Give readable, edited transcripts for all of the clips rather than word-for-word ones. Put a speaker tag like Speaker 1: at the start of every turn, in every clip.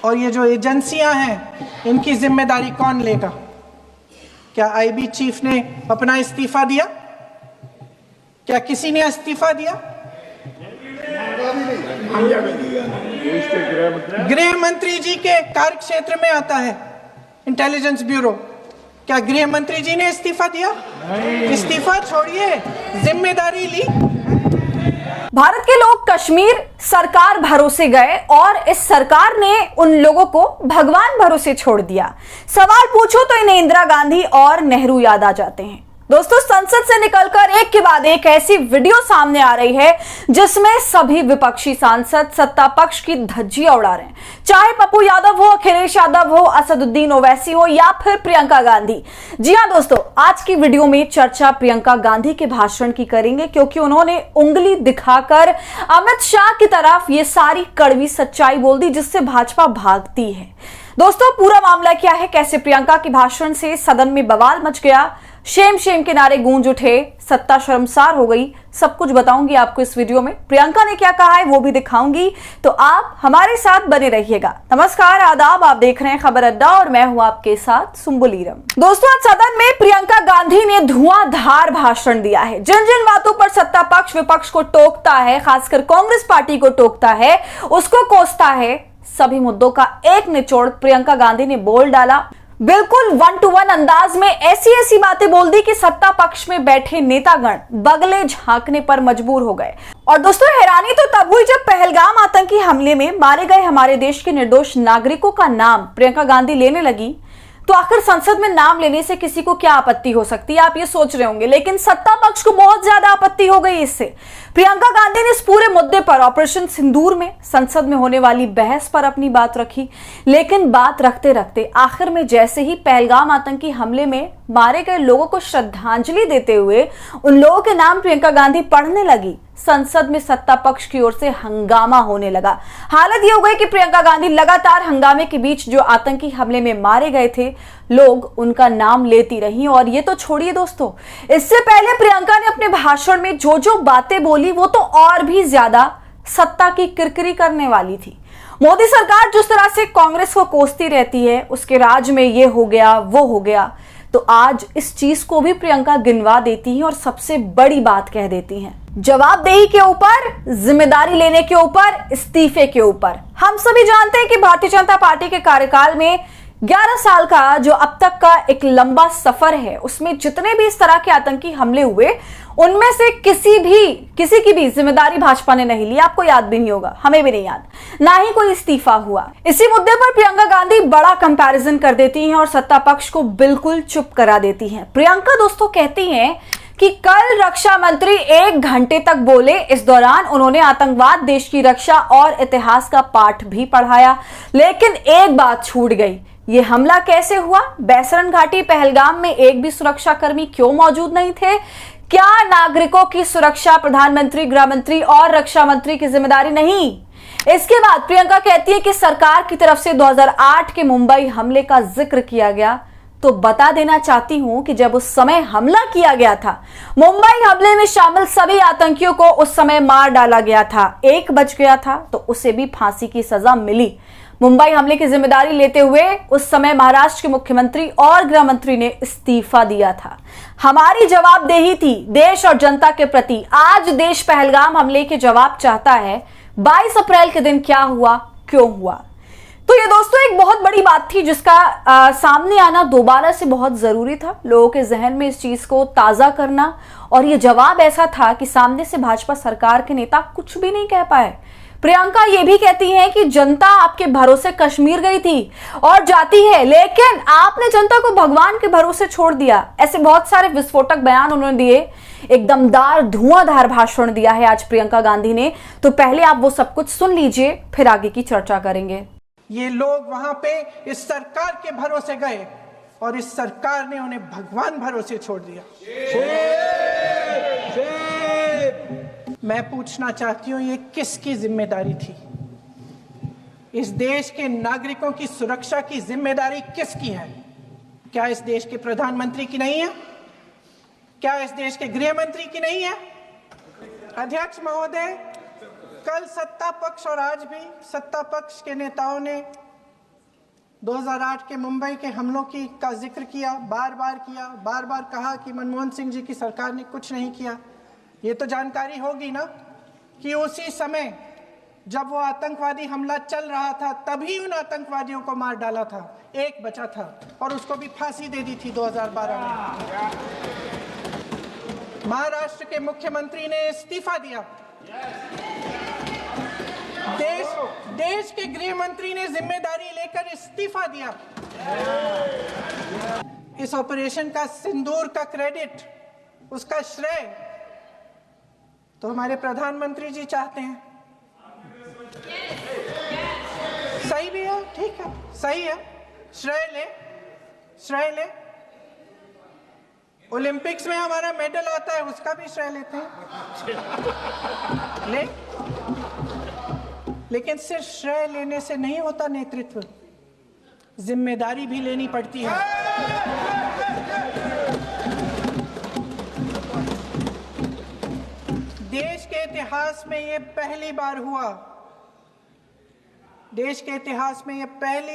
Speaker 1: और ये जो एजेंसियां हैं इनकी जिम्मेदारी कौन लेगा? क्या आईबी चीफ ने अपना इस्तीफा दिया? क्या किसी ने इस्तीफा दिया? गृह मंत्री जी के कार्य क्षेत्र में आता है इंटेलिजेंस ब्यूरो। क्या गृह मंत्री जी ने इस्तीफा दिया? इस्तीफा छोड़िए, जिम्मेदारी ली।
Speaker 2: भारत के लोग कश्मीर सरकार भरोसे गए और इस सरकार ने उन लोगों को भगवान भरोसे छोड़ दिया। सवाल पूछो तो इन्हें इंदिरा गांधी और नेहरू याद आ जाते हैं। दोस्तों, संसद से निकलकर एक के बाद एक ऐसी वीडियो सामने आ रही है जिसमें सभी विपक्षी सांसद सत्ता पक्ष की धज्जियां उड़ा रहे हैं, चाहे पप्पू यादव हो, अखिलेश यादव हो, असदुद्दीन ओवैसी हो या फिर प्रियंका गांधी। जी हां दोस्तों, आज की वीडियो में चर्चा प्रियंका गांधी के भाषण की करेंगे क्योंकि उन्होंने उंगली दिखाकर अमित शाह की तरफ ये सारी कड़वी सच्चाई बोल दी जिससे भाजपा भागती है। दोस्तों, पूरा मामला क्या है, कैसे प्रियंका के भाषण से सदन में बवाल मच गया, शेम शेम के नारे गूंज उठे, सत्ता शर्मसार हो गई, सब कुछ बताऊंगी आपको इस वीडियो में। प्रियंका ने क्या कहा है वो भी दिखाऊंगी, तो आप हमारे साथ बने रहिएगा। नमस्कार, आदाब, आप देख रहे हैं खबर अड्डा और मैं हूं आपके साथ सुम्बुल ईरम। दोस्तों, आज सदन में प्रियंका गांधी ने धुआंधार भाषण दिया है। जिन जिन बातों पर सत्ता पक्ष विपक्ष को टोकता है, खासकर कांग्रेस पार्टी को टोकता है, उसको कोसता है, सभी मुद्दों का एक निचोड़ प्रियंका गांधी ने बोल डाला। बिल्कुल 1 to 1 अंदाज में ऐसी बातें बोल दी कि सत्ता पक्ष में बैठे नेतागण बगले झांकने पर मजबूर हो गए। और दोस्तों, हैरानी तो तब हुई जब पहलगाम आतंकी हमले में मारे गए हमारे देश के निर्दोष नागरिकों का नाम प्रियंका गांधी लेने लगी। तो आखिर संसद में नाम लेने से किसी को क्या आपत्ति हो सकती है, आप ये सोच रहे होंगे, लेकिन सत्ता पक्ष को बहुत ज्यादा आपत्ति हो गई इससे। प्रियंका गांधी ने इस पूरे मुद्दे पर ऑपरेशन सिंदूर में संसद में होने वाली बहस पर अपनी बात रखी, लेकिन बात रखते रखते आखिर में जैसे ही पहलगाम आतंकी हमले में मारे गए लोगों को श्रद्धांजलि देते हुए उन लोगों के नाम प्रियंका गांधी पढ़ने लगी, संसद में सत्ता पक्ष की ओर से हंगामा होने लगा। हालत यह हो गई कि प्रियंका गांधी लगातार हंगामे के बीच जो आतंकी हमले में मारे गए थे लोग, उनका नाम लेती रही। और ये तो छोड़िए दोस्तों, इससे पहले प्रियंका ने अपने भाषण में जो जो बातें बोली वो तो और भी ज्यादा सत्ता की किरकिरी करने वाली थी। मोदी सरकार जिस तरह से कांग्रेस को कोसती रहती है, उसके राज में ये हो गया वो हो गया, तो आज इस चीज को भी प्रियंका गिनवा देती हैं और सबसे बड़ी बात कह देती हैं। जवाबदेही के ऊपर, जिम्मेदारी लेने के ऊपर, इस्तीफे के ऊपर। हम सभी जानते हैं कि भारतीय जनता पार्टी के कार्यकाल में 11 साल का जो अब तक का एक लंबा सफर है, उसमें जितने भी इस तरह के आतंकी हमले हुए उनमें से किसी की भी जिम्मेदारी भाजपा ने नहीं ली। आपको याद भी नहीं होगा, हमें भी नहीं याद, ना ही कोई इस्तीफा हुआ। इसी मुद्दे पर प्रियंका गांधी बड़ा कंपैरिजन कर देती हैं और सत्ता पक्ष को बिल्कुल चुप करा देती हैं। प्रियंका दोस्तों कहती हैं कि कल रक्षा मंत्री 1 घंटे तक बोले, इस दौरान उन्होंने आतंकवाद, देश की रक्षा और इतिहास का पाठ भी पढ़ाया, लेकिन एक बात छूट गई। ये हमला कैसे हुआ? बैसरन घाटी पहलगाम में एक भी सुरक्षा कर्मी क्यों मौजूद नहीं थे? क्या नागरिकों की सुरक्षा प्रधानमंत्री, गृह मंत्री और रक्षा मंत्री की जिम्मेदारी नहीं? इसके बाद प्रियंका कहती है कि सरकार की तरफ से 2008 के मुंबई हमले का जिक्र किया गया, तो बता देना चाहती हूं कि जब उस समय हमला किया गया था, मुंबई हमले में शामिल सभी आतंकियों को उस समय मार डाला गया था। एक बच गया था तो उसे भी फांसी की सजा मिली। मुंबई हमले की जिम्मेदारी लेते हुए उस समय महाराष्ट्र के मुख्यमंत्री और गृह मंत्री ने इस्तीफा दिया था। हमारी जवाबदेही थी देश और जनता के प्रति। आज देश पहलगाम हमले के जवाब चाहता है। 22 अप्रैल के दिन क्या हुआ, क्यों हुआ? तो ये दोस्तों एक बहुत बड़ी बात थी जिसका सामने आना दोबारा से बहुत जरूरी था, लोगों के जहन में इस चीज को ताजा करना। और ये जवाब ऐसा था कि सामने से भाजपा सरकार के नेता कुछ भी नहीं कह पाए। प्रियंका ये भी कहती हैं कि जनता आपके भरोसे कश्मीर गई थी और जाती है, लेकिन आपने जनता को भगवान के भरोसे छोड़ दिया। ऐसे बहुत सारे विस्फोटक बयान उन्होंने दिए, एक दमदार धुआंधार भाषण दिया है आज प्रियंका गांधी ने। तो पहले आप वो सब कुछ सुन लीजिए, फिर आगे की चर्चा करेंगे।
Speaker 1: ये लोग वहां पे इस सरकार के भरोसे गए और इस सरकार ने उन्हें भगवान भरोसे छोड़ दिया। मैं पूछना चाहती हूं, ये किसकी जिम्मेदारी थी? इस देश के नागरिकों की सुरक्षा की जिम्मेदारी किसकी है? क्या इस देश के प्रधानमंत्री की नहीं है? क्या इस देश के गृह मंत्री की नहीं है? अध्यक्ष महोदय, कल सत्ता पक्ष और आज भी सत्ता पक्ष के नेताओं ने 2008 के मुंबई के हमलों का जिक्र किया, बार बार कहा कि मनमोहन सिंह जी की सरकार ने कुछ नहीं किया। ये तो जानकारी होगी ना कि उसी समय जब वो आतंकवादी हमला चल रहा था तभी उन आतंकवादियों को मार डाला था, एक बचा था और उसको भी फांसी दे दी थी 2012 में। महाराष्ट्र के मुख्यमंत्री ने इस्तीफा दिया, देश के गृह मंत्री ने जिम्मेदारी लेकर इस्तीफा दिया। इस ऑपरेशन का सिंदूर का क्रेडिट, उसका श्रेय तो हमारे प्रधानमंत्री जी चाहते हैं। सही भी है, ठीक है, सही है, श्रेय ले। ओलंपिक्स में हमारा मेडल आता है, उसका भी श्रेय लेते हैं, लेकिन सिर्फ श्रेय लेने से नहीं होता नेतृत्व, जिम्मेदारी भी लेनी पड़ती है। देश के इतिहास में ये पहली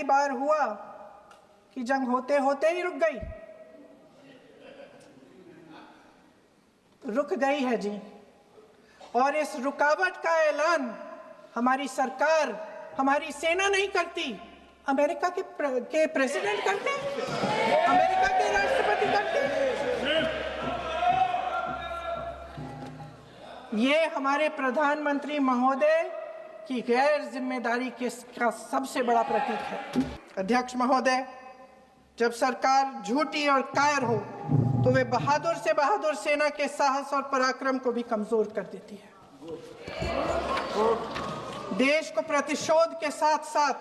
Speaker 1: बार हुआ कि जंग होते होते ही रुक गई है जी। और इस रुकावट का ऐलान हमारी सरकार, हमारी सेना नहीं करती, अमेरिका के प्रेसिडेंट करते हैं, अमेरिका के राष्ट्रपति करते हैं। ये हमारे प्रधानमंत्री महोदय की गैर जिम्मेदारी का सबसे बड़ा प्रतीक है। अध्यक्ष महोदय, जब सरकार झूठी और कायर हो तो वे बहादुर से बहादुर सेना के साहस और पराक्रम को भी कमजोर कर देती है। देश को प्रतिशोध के साथ साथ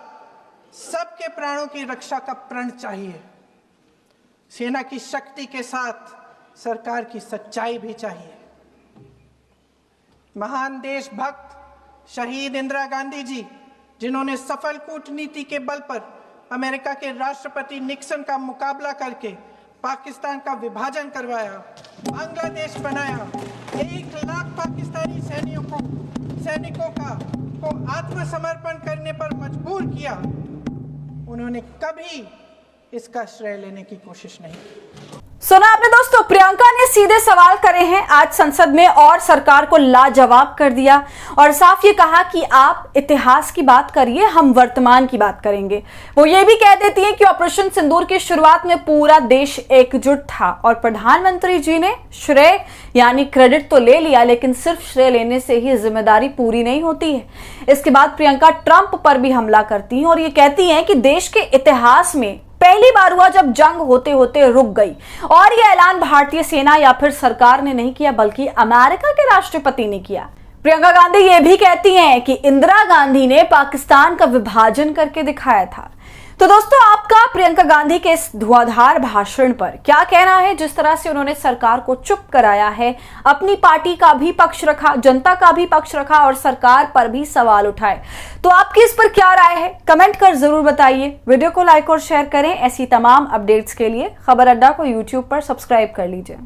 Speaker 1: सबके प्राणों की रक्षा का प्रण चाहिए। सेना की शक्ति के साथ सरकार की सच्चाई भी चाहिए। महान देशभक्त शहीद इंदिरा गांधी जी, जिन्होंने सफल कूटनीति के बल पर अमेरिका के राष्ट्रपति निक्सन का मुकाबला करके पाकिस्तान का विभाजन करवाया, बांग्लादेश बनाया, 1 लाख पाकिस्तानी सैनिकों को आत्मसमर्पण करने पर मजबूर किया, उन्होंने कभी इसका श्रेय लेने की कोशिश नहीं की।
Speaker 2: सुना आपने दोस्तों, प्रियंका ने सीधे सवाल करे हैं आज संसद में और सरकार को लाजवाब कर दिया और साफ ये कहा कि आप इतिहास की बात करिए, हम वर्तमान की बात करेंगे। वो ये भी कह देती हैं कि ऑपरेशन सिंदूर की शुरुआत में पूरा देश एकजुट था और प्रधानमंत्री जी ने श्रेय यानी क्रेडिट तो ले लिया, लेकिन सिर्फ श्रेय लेने से ही जिम्मेदारी पूरी नहीं होती है। इसके बाद प्रियंका ट्रंप पर भी हमला करती हैं और ये कहती हैं कि देश के इतिहास में पहली बार हुआ जब जंग होते होते रुक गई और यह ऐलान भारतीय सेना या फिर सरकार ने नहीं किया बल्कि अमेरिका के राष्ट्रपति ने किया। प्रियंका गांधी ये भी कहती हैं कि इंदिरा गांधी ने पाकिस्तान का विभाजन करके दिखाया था। तो दोस्तों, आपका प्रियंका गांधी के इस धुआंधार भाषण पर क्या कहना है? जिस तरह से उन्होंने सरकार को चुप कराया है, अपनी पार्टी का भी पक्ष रखा, जनता का भी पक्ष रखा और सरकार पर भी सवाल उठाए, तो आपकी इस पर क्या राय है? कमेंट कर जरूर बताइए। वीडियो को लाइक और शेयर करें। ऐसी तमाम अपडेट्स के लिए खबर अड्डा को यूट्यूब पर सब्सक्राइब कर लीजिए।